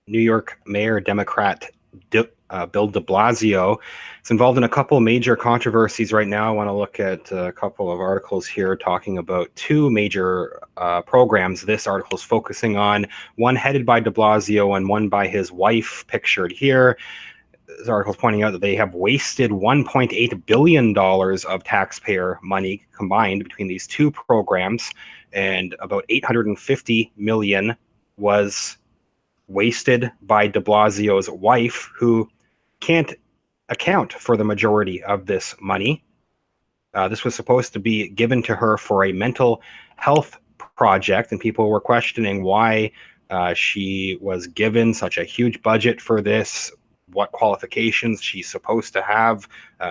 New York Mayor Democrat Bill de Blasio is involved in a couple major controversies right now. I want to look at a couple of articles here talking about two major programs this article is focusing on, one headed by de Blasio and one by his wife, pictured here. This article is pointing out that they have wasted $1.8 billion of taxpayer money combined between these two programs, and about $850 million was wasted by de Blasio's wife, who can't account for the majority of this money. This was supposed to be given to her for a mental health project, and people were questioning why she was given such a huge budget for this, what qualifications she's supposed to have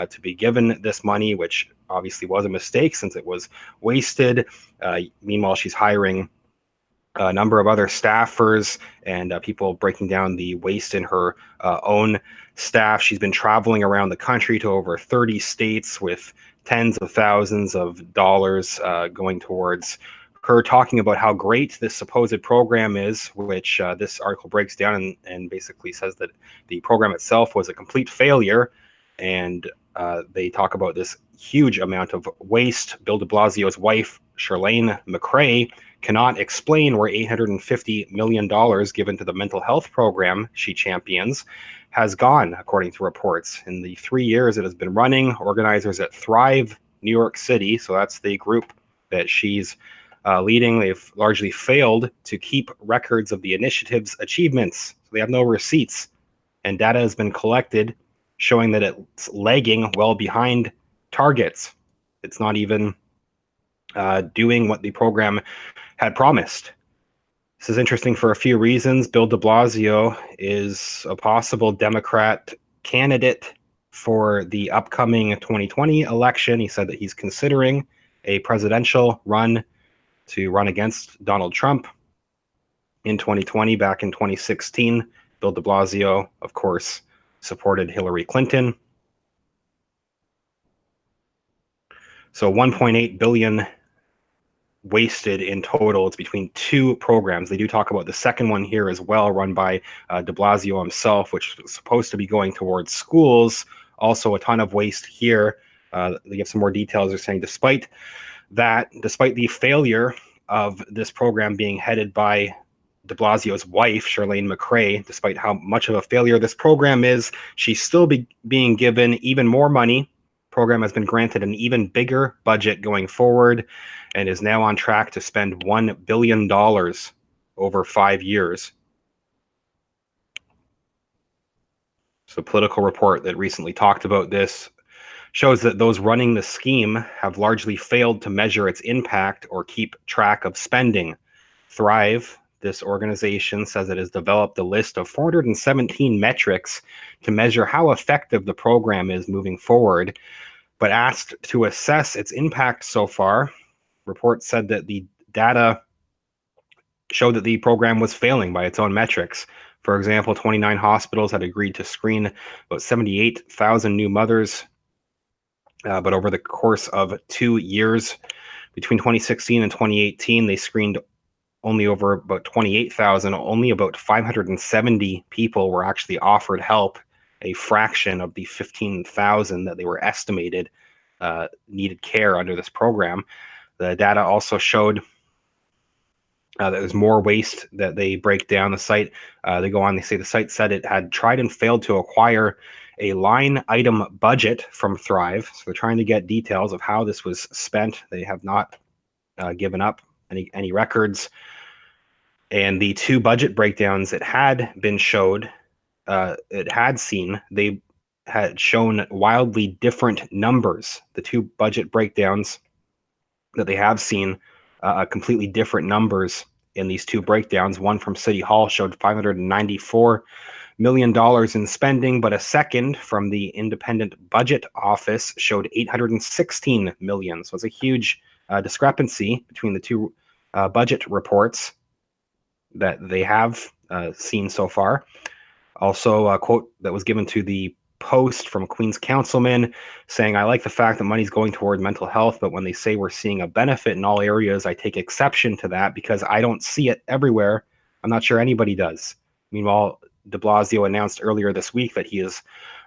to be given this money, which obviously was a mistake since it was wasted. Meanwhile, she's hiring a number of other staffers and people breaking down the waste in her own staff. She's been traveling around the country to over 30 states with tens of thousands of dollars going towards her, talking about how great this supposed program is, which this article breaks down and basically says that the program itself was a complete failure. And they talk about this huge amount of waste. Bill de Blasio's wife, Charlene McRae, cannot explain where $850 million given to the mental health program she champions has gone, according to reports. In the 3 years it has been running, organizers at Thrive New York City, so that's the group that she's leading, they've largely failed to keep records of the initiative's achievements. So they have no receipts, and data has been collected showing that it's lagging well behind targets. It's not even doing what the program had promised. This is interesting for a few reasons. Bill de Blasio is a possible Democrat candidate for the upcoming 2020 election. He said that he's considering a presidential run to run against Donald Trump in 2020. Back in 2016, Bill de Blasio, of course, supported Hillary Clinton. So $1.8 billion wasted in total. It's between two programs. They do talk about the second one here as well, run by de Blasio himself, which was supposed to be going towards schools. Also a ton of waste here. They give some more details. They're saying despite the failure of this program being headed by de Blasio's wife, Charlene McRae, despite how much of a failure this program is, she's still being given even more money. Program has been granted an even bigger budget going forward and is now on track to spend $1 billion over 5 years. So, Political Report that recently talked about this shows that those running the scheme have largely failed to measure its impact or keep track of spending. Thrive, this organization, says it has developed a list of 417 metrics to measure how effective the program is moving forward. But asked to assess its impact so far, reports said that the data showed that the program was failing by its own metrics. For example, 29 hospitals had agreed to screen about 78,000 new mothers, but over the course of 2 years, between 2016 and 2018, they screened only over about 28,000. Only about 570 people were actually offered help, a fraction of the 15,000 that they were estimated needed care under this program. The data also showed that there's more waste that they break down. The site, they go on, they say the site said it had tried and failed to acquire a line item budget from Thrive. So they're trying to get details of how this was spent. They have not given up any records. And the two budget breakdowns it had been showed, it had seen, they had shown wildly different numbers. The two budget breakdowns that they have seen, completely different numbers in these two breakdowns. One from City Hall showed $594 million in spending, but a second from the Independent Budget Office showed $816 million. So it's a huge discrepancy between the two budget reports that they have seen so far. Also, a quote that was given to the Post from Queens councilman saying, "I like the fact that money's going toward mental health, but when they say we're seeing a benefit in all areas, I take exception to that because I don't see it everywhere. I'm not sure anybody does." Meanwhile, de Blasio announced earlier this week that he is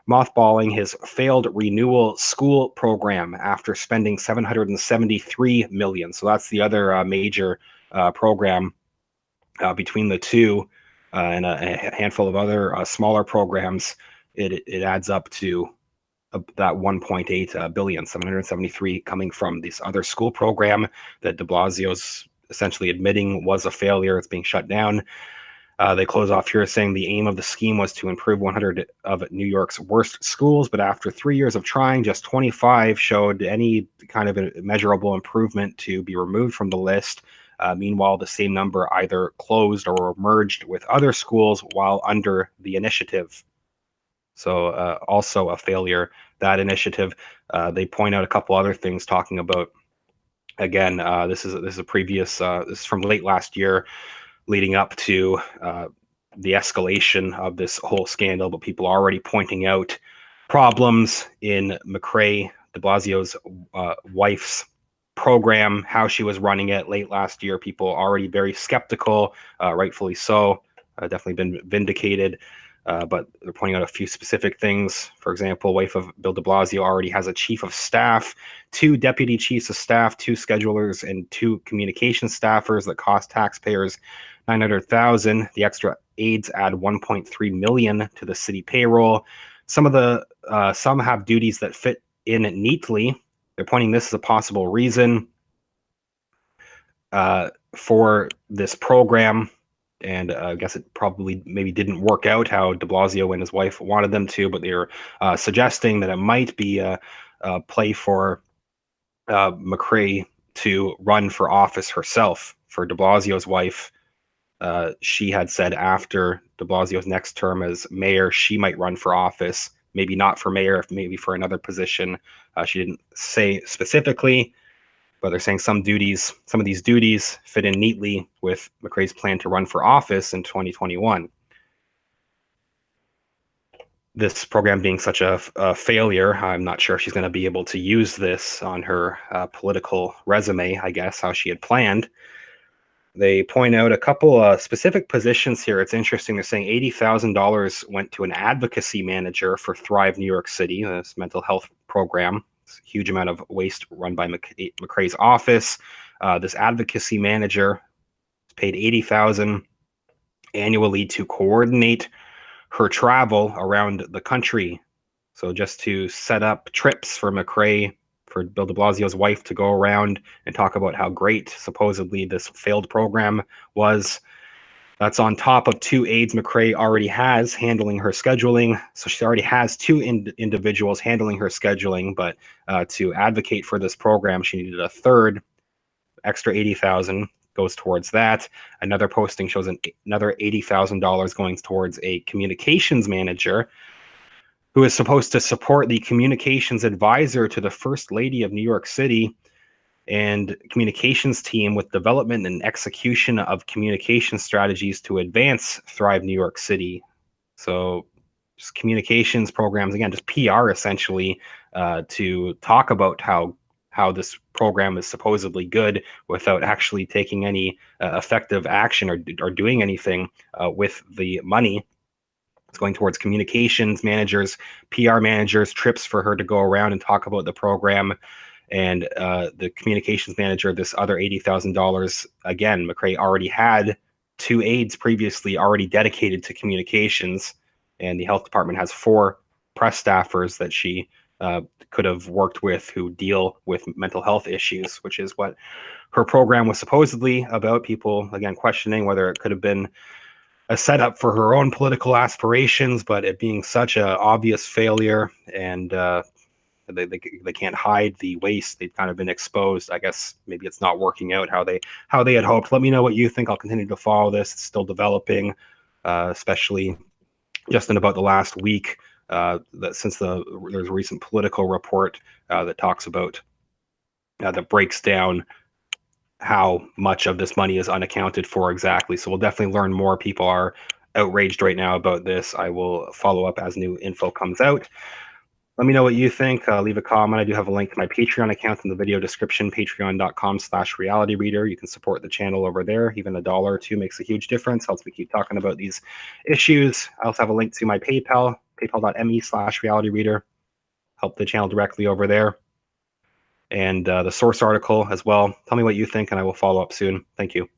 mothballing his failed renewal school program after spending $773 million. So that's the other major program between the two and a handful of other smaller programs. It adds up to that 1.8 billion, 773 coming from this other school program that de Blasio's essentially admitting was a failure. It's being shut down. They close off here saying the aim of the scheme was to improve 100 of New York's worst schools, but after 3 years of trying, just 25 showed any kind of a measurable improvement to be removed from the list. Meanwhile, the same number either closed or merged with other schools while under the initiative. So also a failure, that initiative. They point out a couple other things talking about, again, this is a previous, this is from late last year, leading up to the escalation of this whole scandal, but people are already pointing out problems in McCrae, de Blasio's wife's program, how she was running it late last year. People already very skeptical, rightfully so, definitely been vindicated. But they're pointing out a few specific things. For example, wife of Bill de Blasio already has a chief of staff, 2 deputy chiefs of staff, 2 schedulers, and 2 communication staffers that cost taxpayers $900,000. The extra aides add $1.3 million to the city payroll. Some have duties that fit in neatly. They're pointing this as a possible reason for this program. And I guess it probably maybe didn't work out how de Blasio and his wife wanted them to, but they're suggesting that it might be a play for McCrae to run for office herself. For de Blasio's wife, she had said after de Blasio's next term as mayor, she might run for office, maybe not for mayor, maybe for another position. She didn't say specifically, but they're saying some of these duties fit in neatly with McCrae's plan to run for office in 2021. This program being such a failure, I'm not sure if she's going to be able to use this on her political resume, I guess, how she had planned. They point out a couple specific positions here. It's interesting. They're saying $80,000 went to an advocacy manager for Thrive New York City, this mental health program. A huge amount of waste run by McCrae's office. This advocacy manager is paid $80,000 annually to coordinate her travel around the country. So just to set up trips for McCrae, for Bill de Blasio's wife to go around and talk about how great supposedly this failed program was. That's on top of 2 aides McCrae already has handling her scheduling. So she already has 2 individuals handling her scheduling, but to advocate for this program, she needed a third. Extra $80,000 goes towards that. Another posting shows another $80,000 going towards a communications manager who is supposed to support the communications advisor to the First Lady of New York City and communications team with development and execution of communication strategies to advance Thrive New York City. So just communications programs, again, just PR essentially, to talk about how this program is supposedly good without actually taking any effective action or doing anything with the money. It's going towards communications managers, PR managers, trips for her to go around and talk about the program. And the communications manager, this other $80,000, again, McCrae already had 2 aides previously already dedicated to communications, and the health department has 4 press staffers that she could have worked with who deal with mental health issues, which is what her program was supposedly about. People, again, questioning whether it could have been a setup for her own political aspirations, but it being such an obvious failure, and they can't hide the waste. They've kind of been exposed. I guess maybe it's not working out how they had hoped. Let me know what you think. I'll continue to follow this. It's still developing, especially just in about the last week, that since there's a recent political report that talks about that breaks down how much of this money is unaccounted for exactly. So we'll definitely learn more. People are outraged right now about this. I will follow up as new info comes out. Let me know what you think. Leave a comment. I do have a link to my Patreon account in the video description, patreon.com/realityreader. You can support the channel over there. Even $1 or $2 makes a huge difference. Helps me keep talking about these issues. I also have a link to my PayPal, paypal.me/realityreader. Help the channel directly over there. And the source article as well. Tell me what you think, and I will follow up soon. Thank you.